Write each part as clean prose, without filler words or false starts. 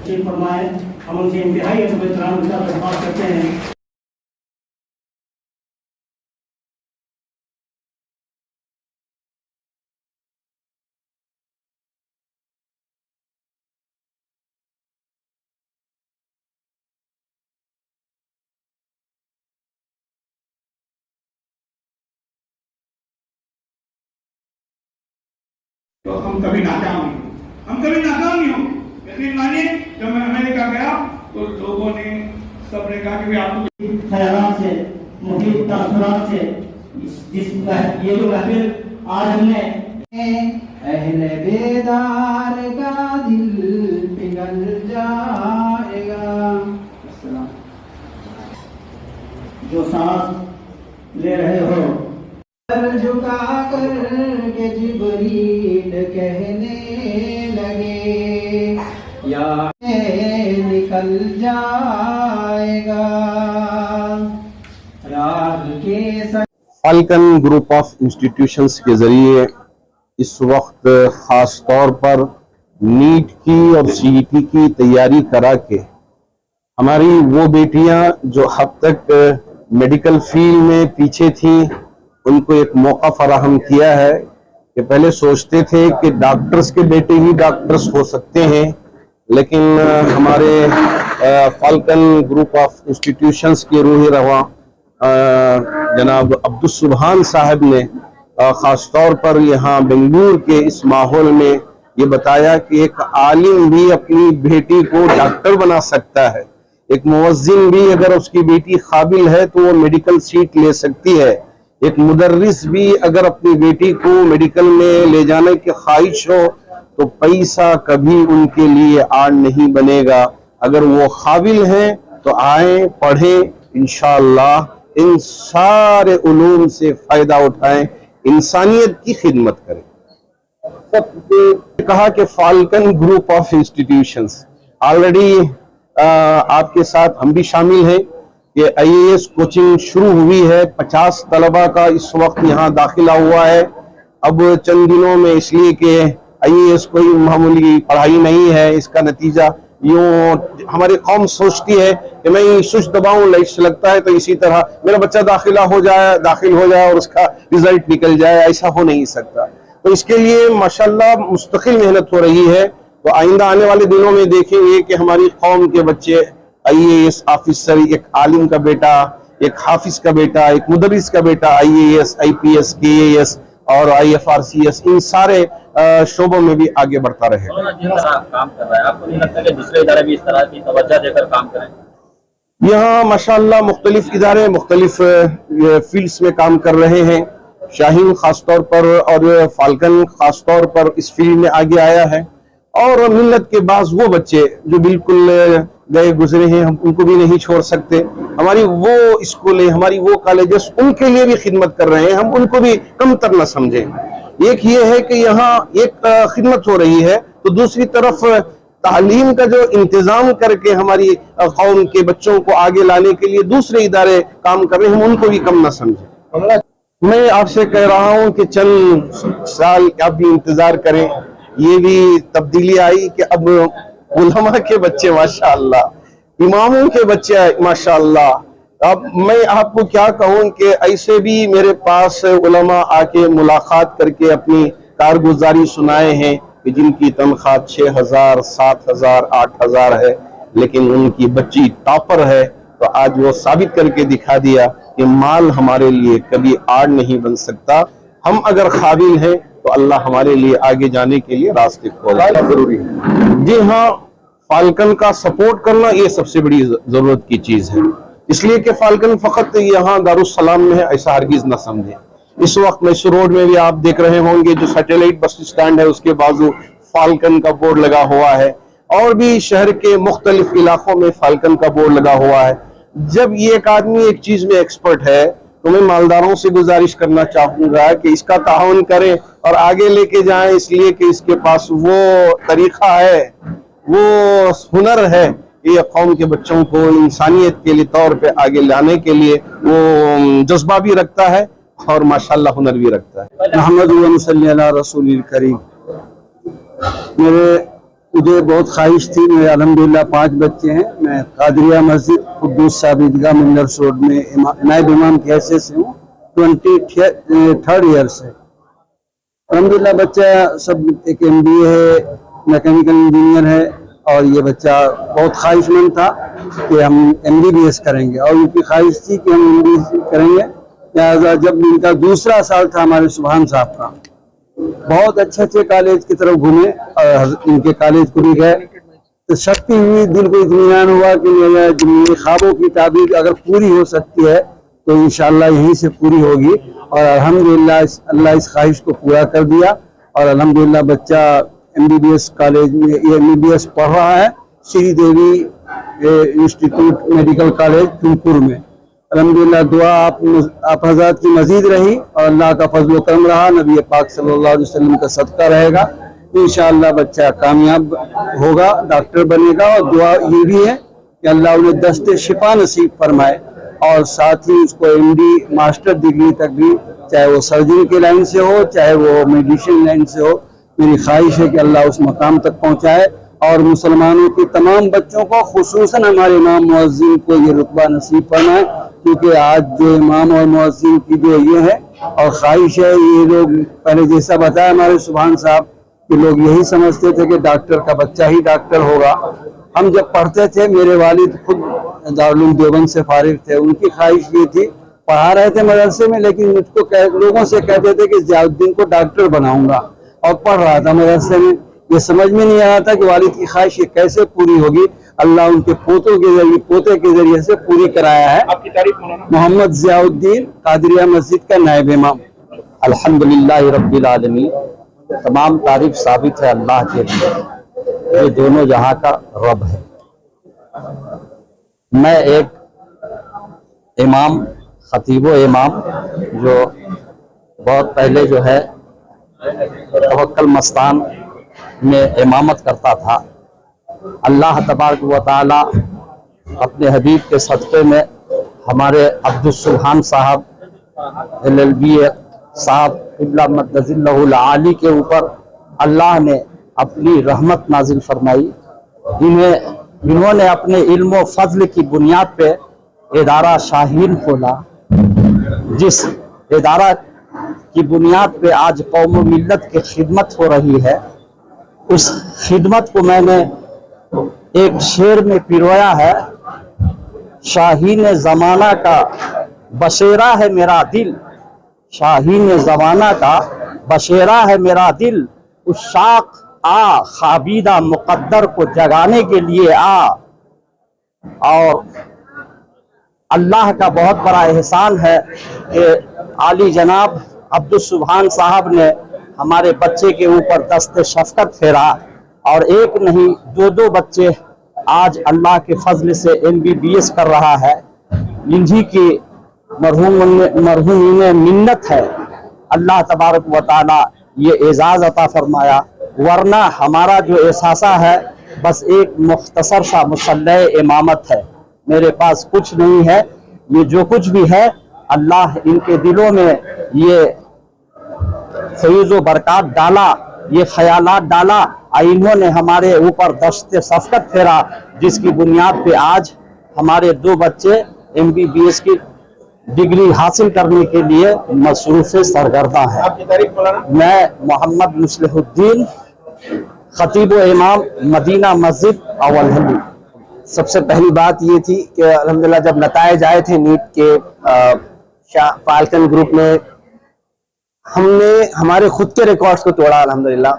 फरमाए। हम उनसे इंतहाई एहतराम के साथ दरख्वास्त करते हैं। तो हम कभी नाकाम नहीं हो। यकीन मानिए, जब मैं अमेरिका गया तो लोगों ने सबने कहा कि आपको ख्यालात से, मुफीद तासुरात से ये जो महफिल आज हमने अहले बेदार का दिल पिघल जाएगा। जो सांस ले रहे हो, सर झुका कर के जिब्रील कहने लगे, या निकल जाएगा राह के फाल्कन ग्रुप ऑफ इंस्टीट्यूशंस के ज़रिए इस वक्त ख़ास तौर पर नीट की और सीईटी की तैयारी करा के हमारी वो बेटियां जो अब तक मेडिकल फील्ड में पीछे थीं, उनको एक मौका फराहम किया है कि पहले सोचते थे कि डॉक्टर्स के बेटे ही डॉक्टर्स हो सकते हैं, लेकिन हमारे फाल्कन ग्रुप ऑफ इंस्टीट्यूशंस के रूह रवा जनाब अब्दुल सुबहान साहब ने ख़ास तौर पर यहाँ बेंगलुरु के इस माहौल में ये बताया कि एक आलिम भी अपनी बेटी को डॉक्टर बना सकता है, एक मुअज्जिन भी अगर उसकी बेटी काबिल है तो वो मेडिकल सीट ले सकती है, एक मुदर्रिस भी अगर अपनी बेटी को मेडिकल में ले जाने की ख्वाहिश हो तो पैसा कभी उनके लिए आड़ नहीं बनेगा। अगर वो काबिल हैं तो आए, पढ़ें, इंशाअल्लाह इन सारे उलूम से फायदा उठाएं, इंसानियत की खिदमत करें। कहा कि falcon group of institutions already आपके साथ हम भी शामिल हैं कि आईएएस कोचिंग शुरू हुई है। 50 तलबा का इस वक्त यहाँ दाखिला हुआ है। अब चंद दिनों में, इसलिए कि आईएएस कोई मामूली पढ़ाई नहीं है, इसका नतीजा यूं हमारी कौम सोचती है कि मैं स्विच दबाऊं लाइट लगता है तो इसी तरह मेरा बच्चा दाखिल हो जाए और उसका रिजल्ट निकल जाए, ऐसा हो नहीं सकता। तो इसके लिए माशाल्लाह मुस्तकिल मेहनत हो रही है। तो आइंदा आने वाले दिनों में देखेंगे कि हमारी कौम के बच्चे आईएएस ऑफिसर, एक आलिम का बेटा, एक हाफिज का बेटा, एक मुदर्रिस का बेटा आईएएस, आईपीएस, केएएस और आईएफआरसीएस, इन सारे शोबों में भी आगे बढ़ता रहे। काम कर रहा है, आपको नहीं लगता कि दूसरे इदारे भी इस तरह की तवज्जो देकर काम करें? यहाँ माशाल्लाह मुख्तलिफ इदारे मुख्तलिफ फील्ड्स में काम कर रहे हैं। शाहीन खास तौर पर और फाल्कन खास तौर पर इस फील्ड में आगे आया है, और मिल्लत के बाज़ वो बच्चे जो बिल्कुल गए गुजरे हैं, हम उनको भी नहीं छोड़ सकते। हमारी वो स्कूलें, हमारी वो कॉलेजेस, उनके लिए भी खिदमत कर रहे हैं, हम उनको भी कमतर न समझें। एक ये है कि यहाँ एक खिदमत हो रही है, तो दूसरी तरफ तालीम का जो इंतजाम करके हमारी कौम के बच्चों को आगे लाने के लिए दूसरे इदारे काम कर रहे हैं, हम उनको भी कम न समझें। मैं आपसे कह रहा हूँ कि चंद साल आप भी इंतजार करें। ये भी तब्दीली आई कि अब उलमा के बच्चे माशाअल्लाह, इमामों के बच्चे माशाअल्लाह। अब मैं आपको क्या कहूँ कि ऐसे भी मेरे पास उलमा आके मुलाकात करके अपनी कारगुजारी सुनाए हैं कि जिनकी तनख्वाह 6,000, 7,000, 8,000 है, लेकिन उनकी बच्ची टॉपर है। तो आज वो साबित करके दिखा दिया कि माल हमारे लिए कभी आड़ नहीं बन सकता। हम अगर काबिल हैं तो अल्लाह हमारे लिए आगे जाने के लिए रास्ते खोलना जरूरी है। जी हाँ, फाल्कन का सपोर्ट करना ये सबसे बड़ी जरूरत की चीज है, इसलिए कि फाल्कन फकत यहाँ दारुस्सलाम में है, ऐसा हरगिज न समझे। इस वक्त मैसूर रोड में भी आप देख रहे होंगे, जो सैटेलाइट बस स्टैंड है उसके बाजू फाल्कन का बोर्ड लगा हुआ है, और भी शहर के मुख्तलिफ इलाकों में फाल्कन का बोर्ड लगा हुआ है। जब ये एक आदमी एक चीज में एक्सपर्ट है तो मैं मालदारों से गुजारिश करना चाहूंगा कि इसका ताउन करें और आगे लेके जाएं, इसलिए कि इसके पास वो तरीका है, वो हुनर है, ये कौम के बच्चों को इंसानियत के लिए तौर पे आगे लाने के लिए वो जज्बा भी रखता है और माशाल्लाह हुनर भी रखता है। मोहम्मद रसूल करीम। मेरे मुझे बहुत ख्वाहिश थी, मेरे अल्हम्दुलिल्लाह 5 बच्चे हैं। मैं कादरिया मस्जिद कुद्दूस साहब ईदगाह मिल्लर्स रोड में नायब इमाम की हैसियत से हूँ। 23rd ईयर से अल्हम्दुलिल्लाह बच्चा सब एक MBA है, मैकेनिकल इंजीनियर है, और ये बच्चा बहुत ख्वाहिशमंद था कि हम MBBS करेंगे, और उनकी ख्वाहिश थी कि हम MBBS करेंगे। लिहाजा जब इनका दूसरा साल था हमारे सुभान साहब का, बहुत अच्छे कॉलेज की तरफ घूमे और इनके कॉलेज को भी गए, तो शक्ति हुई, दिल को इत्मीनान हुआ कि मेरे ख्वाबों की ताबीर अगर पूरी हो सकती है तो इंशाअल्लाह यहीं से पूरी होगी। और अल्हम्दुलिल्लाह अल्लाह इस ख्वाहिश को पूरा कर दिया, और अल्हम्दुलिल्लाह बच्चा MBBS कॉलेज में MBBS पढ़ रहा है, श्री देवी इंस्टीट्यूट मेडिकल कॉलेज फूलपुर में। अल्हम्दुलिल्लाह दुआ आप हज़रात की मजीद रही, और अल्लाह का फजल करम रहा, नबी पाक सल्लल्लाहु अलैहि वसल्लम का सदका रहेगा। इंशाअल्लाह बच्चा कामयाब होगा, डॉक्टर बनेगा। और दुआ ये भी है कि अल्लाह उन्हें दस्ते शिफा नसीब फरमाए, और साथ ही उसको MD मास्टर डिग्री तक भी, चाहे वो सर्जन के लाइन से हो, चाहे वो मेडिसिन लाइन से हो, मेरी ख्वाहिश है कि अल्लाह उस मकाम तक पहुँचाए, और मुसलमानों के तमाम बच्चों को, खुसूसन हमारे इमाम मुअज्जिन को ये रुतबा नसीब फरमाए, क्योंकि आज जो इमाम और मुअज्जिन की जो ये है और ख्वाहिश है, ये लोग पहले जैसा बताया हमारे सुभान साहब कि लोग यही समझते थे कि डॉक्टर का बच्चा ही डॉक्टर होगा। हम जब पढ़ते थे, मेरे वालिद खुद दारुल उलूम देवबंद से फारिग थे, उनकी ख्वाहिश ये थी, पढ़ा रहे थे मदरसे में, लेकिन मुझको लोगों से कहते थे कि ज़ियाउद्दीन को डॉक्टर बनाऊंगा, और पढ़ रहा था मदरसे में। ये समझ में नहीं आ रहा था कि वालिद की ख्वाहिश ये कैसे पूरी होगी। अल्लाह उनके पोते के जरिए से पूरी कराया है। आपकी तारीफ मौलाना। मोहम्मद ज़ियाउद्दीन कादरिया मस्जिद का नायब इमाम। अल्हम्दुलिल्लाह रब्बिल आलमीन, तमाम तारीफ साबित है अल्लाह के लिए, ये दोनों जहां का रब है। मैं एक इमाम, खतीबो इमाम, जो बहुत पहले जो है तवक्कल मस्तान में इमामत करता था। अल्लाह तबारक व तआला अपने हबीब के सदक़े में हमारे अब्दुल सुभान साहब LLB साहब क़िबला मद्दजिल्लहुल आली के ऊपर अल्लाह ने अपनी रहमत नाजिल फरमाई। इन्होंने अपने इल्म व फजल की बुनियाद पे इदारा शाहीन खोला, जिस इदारा की बुनियाद पे आज कौम व मिल्लत की खिदमत हो रही है। उस खिदमत को मैंने एक शेर में पिरोया है, शाहीन ज़माना का बशेरा है मेरा दिल, शाहीन ज़माना का बशेरा है मेरा दिल, उस शाख आ खाबीदा मुकद्दर को जगाने के लिए आ। और अल्लाह का बहुत बड़ा एहसान है कि आली जनाब अब्दुल सुभान साहब ने हमारे बच्चे के ऊपर दस्ते शफ़क़त फेरा, और एक नहीं 2 बच्चे आज अल्लाह के फजल से MBBS कर रहा है। इन्हीं की मरहूम मिन्नत है, अल्लाह तबारक व तआला ये एजाज़ अता फरमाया, वरना हमारा जो एहसासा है बस एक मुख्तसर सा मुसल्ले इमामत है, मेरे पास कुछ नहीं है। ये जो कुछ भी है अल्लाह इनके दिलों में ये फैज़ व बरक़ात डाला, ये ख्यालात डाला, और इन्होंने हमारे ऊपर दस्ते शफ़क़त फेरा, जिसकी बुनियाद पे आज हमारे 2 बच्चे MBBS की डिग्री हासिल करने के लिए मसरूफ़ सरगर्दा है। आपकी तारीफ मौलाना। मैं मोहम्मद मुस्लिहुद्दीन, खतीब व इमाम मदीना मस्जिद अवल। सबसे पहली बात ये थी कि अल्हम्दुलिल्लाह जब नताइज आए थे नीट के फाल्कन ग्रुप में, हमने हमारे खुद के रिकॉर्ड्स को तोड़ा अल्हम्दुलिल्लाह।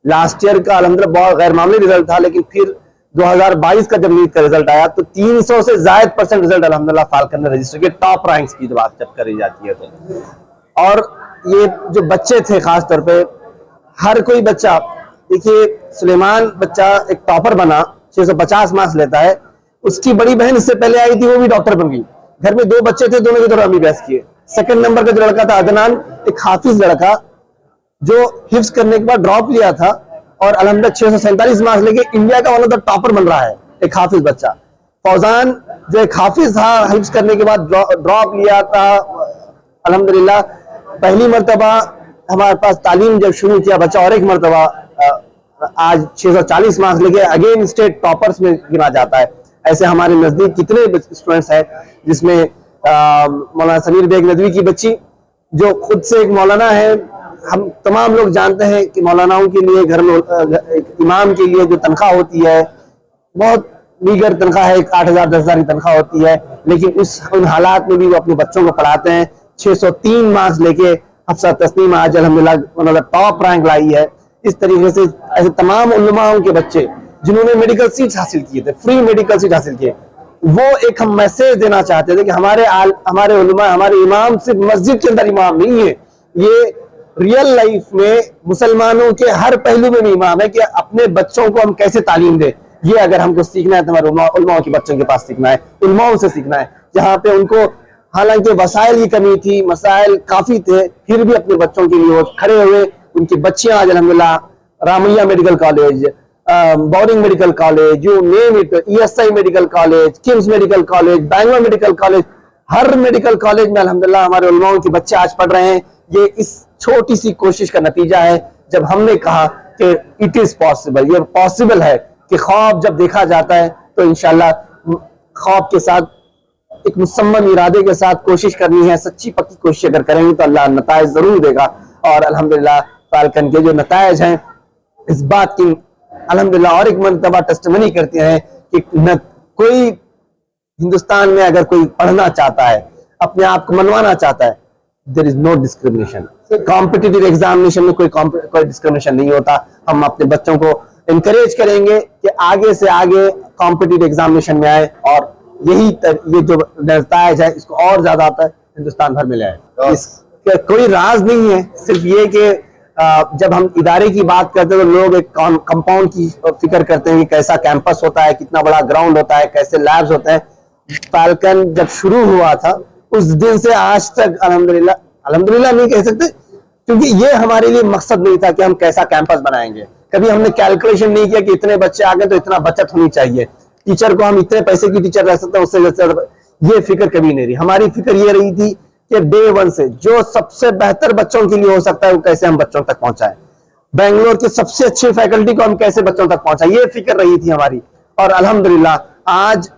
लास्ट ईयर का अल्हम्दुलिल्लाह बहुत गैर मामूली रिजल्ट था, लेकिन फिर 2022 का जब नीट का रिजल्ट आया तो 300 से ज्यादा % रिजल्ट अल्हम्दुलिल्लाह फाल्कन ने रजिस्टर किया, टॉप रैंक्स की बात जब करी जाती है तो। और ये जो बच्चे थे खास तौर पे, हर कोई बच्चा, देखिए सुलेमान बच्चा एक टॉपर बना, 650 मार्क्स लेता है, उसकी बड़ी बहन इससे पहले आई थी, वो भी डॉक्टर बन गई। घर में 2 बच्चे थे, दोनों की तरह MBBS किए। सेकंड नंबर का जो लड़का था अदनान, एक हाफिज लड़का जो हिफ्ज करने के बाद ड्रॉप लिया था, और अल्हम्दुलिल्लाह 647 मार्क्स लेके इंडिया का वन ऑफ द टॉपर बन रहा है, एक हाफिज बच्चा। फौजान जो एक हाफिज था, हिफ्ज करने के बाद ड्रॉप लिया था, अल्हम्दुलिल्लाह पहली मरतबा हमारे पास तालीम जब शुरू किया बच्चा, और एक मरतबा आज 640 मार्क्स लेके अगेन स्टेट टॉपर्स में गिना जाता है। ऐसे हमारे नजदीक कितने स्टूडेंट्स हैं, जिसमें मौलाना समीर बेग नदवी की बच्ची जो खुद से एक मौलाना है। हम तमाम लोग जानते हैं कि मौलानाओं के लिए घर में एक इमाम के लिए जो तनख्वाह होती है बहुत मीगर तनख्वाह है, 8,000 10,000 की तनख्वाह होती है, लेकिन उन हालात में भी वो अपने बच्चों को पढ़ाते हैं। 603 मार्क्स लेके हफ्सा तस्नीम आज अल्हम्दुलिल्लाह टॉप रैंक लाई है। इस तरीके से ऐसे तमाम उलमाओं के बच्चे जिन्होंने मेडिकल सीट हासिल किए थे, फ्री मेडिकल सीट हासिल किए, वो एक हम मैसेज देना चाहते थे कि हमारे उलमा, हमारे इमाम सिर्फ मस्जिद के अंदर इमाम नहीं है, ये रियल लाइफ में मुसलमानों के हर पहलू में भी इमाम है कि अपने बच्चों को हम कैसे तालीम दें। ये अगर हमको सीखना है तो हमारे उलमाओं के बच्चों के पास सीखना है, उलमाओं से सीखना है, जहाँ पे उनको हालांकि वसाइल की कमी थी, मसाइल काफी थे, फिर भी अपने बच्चों के लिए वो खड़े हुए। उनकी बच्चियां आज अल्हम्दुलिल्लाह Ramaiah medical college, Bowring medical college, you name it, ESI medical college, KIMS medical college, Bangalore medical college, हर मेडिकल कॉलेज में अल्हम्दुलिल्लाह हमारे उलमाओं के बच्चे आज पढ़ रहे हैं। ये इस छोटी सी कोशिश का नतीजा है, जब हमने कहा कि इट इज पॉसिबल, ये पॉसिबल है कि ख्वाब जब देखा जाता है तो इंशाल्लाह ख्वाब के साथ एक मुसम्मम इरादे के साथ कोशिश करनी है, सच्ची पक्की कोशिश अगर करेंगे तो अल्लाह नताइज जरूर देगा। और अल्हम्दुलिल्लाह फाल्कन के जो नताइज हैं इस बात की अल्हम्दुलिल्लाह और एक मरतबा टेस्टिमनी करते हैं कि न कोई हिंदुस्तान में अगर कोई पढ़ना चाहता है, अपने आप को मनवाना चाहता है, there is no discrimination. Competitive examination में कोई डिस्क्रिमिनेशन नहीं होता। हम अपने बच्चों को इंकरेज करेंगे कि आगे से आगे कॉम्पिटिटिव एग्जामिनेशन में आए और ये जो नताइज है इसको और ज्यादा हिंदुस्तान भर में ले आए। इसका कोई राज नहीं है, सिर्फ ये कि जब हम इदारे की बात करते हैं तो लोग एक कंपाउंड की फिक्र करते हैं कि कैसा कैंपस होता है, कितना बड़ा ग्राउंड होता है, कैसे लैब्स होते हैं। फाल्कन जब शुरू हुआ था उस दिन से आज तक अल्हम्दुलिल्लाह नहीं कह सकते, क्योंकि ये हमारे लिए मकसद नहीं था कि हम कैसा कैंपस बनाएंगे। कभी हमने कैलकुलेशन नहीं किया कि इतने बच्चे आ गए तो इतना बचत होनी चाहिए, टीचर को हम इतने पैसे की टीचर रह सकते हैं उससे ज्यादा, ये फिक्र कभी नहीं रही। हमारी फिक्र ये रही थी कि डे वन से जो सबसे बेहतर बच्चों के लिए हो सकता है वो कैसे हम बच्चों तक पहुंचाएं, बेंगलोर के सबसे अच्छे फैकल्टी को हम कैसे बच्चों तक पहुंचाएं, ये फिक्र रही थी हमारी। और अल्हम्दुलिल्लाह आज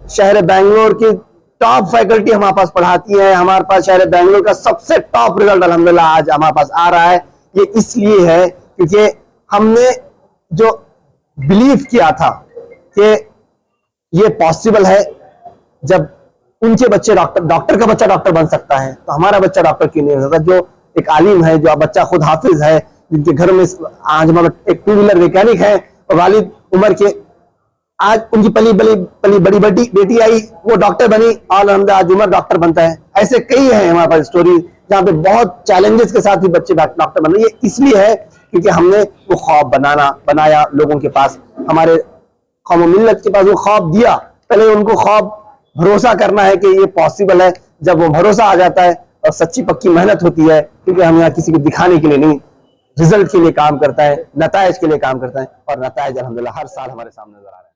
शहर बेंगलोर की टॉप फैकल्टी हमारे पास पढ़ाती है। हमारे पास शहर बेंगलोर का सबसे टॉप रिजल्ट अल्हम्दुलिल्लाह आज हमारे पास आ रहा है। ये इसलिए है क्योंकि हमने जो बिलीव किया था कि ये पॉसिबल है, जब उनके बच्चे डॉक्टर का बच्चा डॉक्टर बन सकता है तो हमारा बच्चा डॉक्टर क्यों नहीं हो सकता। जो एक आलिम है, जो बच्चा खुद हाफिज है, जिनके घर में आज हमारा एक 2 व्हीलर मैकेनिक है और वालिद उमर के, आज उनकी पली बड़ी बेटी आई, वो डॉक्टर बनी और आज उमर डॉक्टर बनता है। ऐसे कई हैं हमारे पास स्टोरी जहाँ पे बहुत चैलेंजेस के साथ भी बच्चे डॉक्टर बन रहे। ये इसलिए है क्योंकि हमने वो ख्वाब बनाया लोगों के पास, हमारे कौम मिल्लत के पास वो ख्वाब दिया। पहले उनको ख्वाब भरोसा करना है कि ये पॉसिबल है। जब वो भरोसा आ जाता है और सच्ची पक्की मेहनत होती है, क्योंकि हम यहाँ किसी को दिखाने के लिए नहीं, रिजल्ट के लिए काम करता है, नताइज के लिए काम करता है और नताइज अल्हम्दुलिल्लाह हर साल हमारे सामने नजर आ रहे हैं।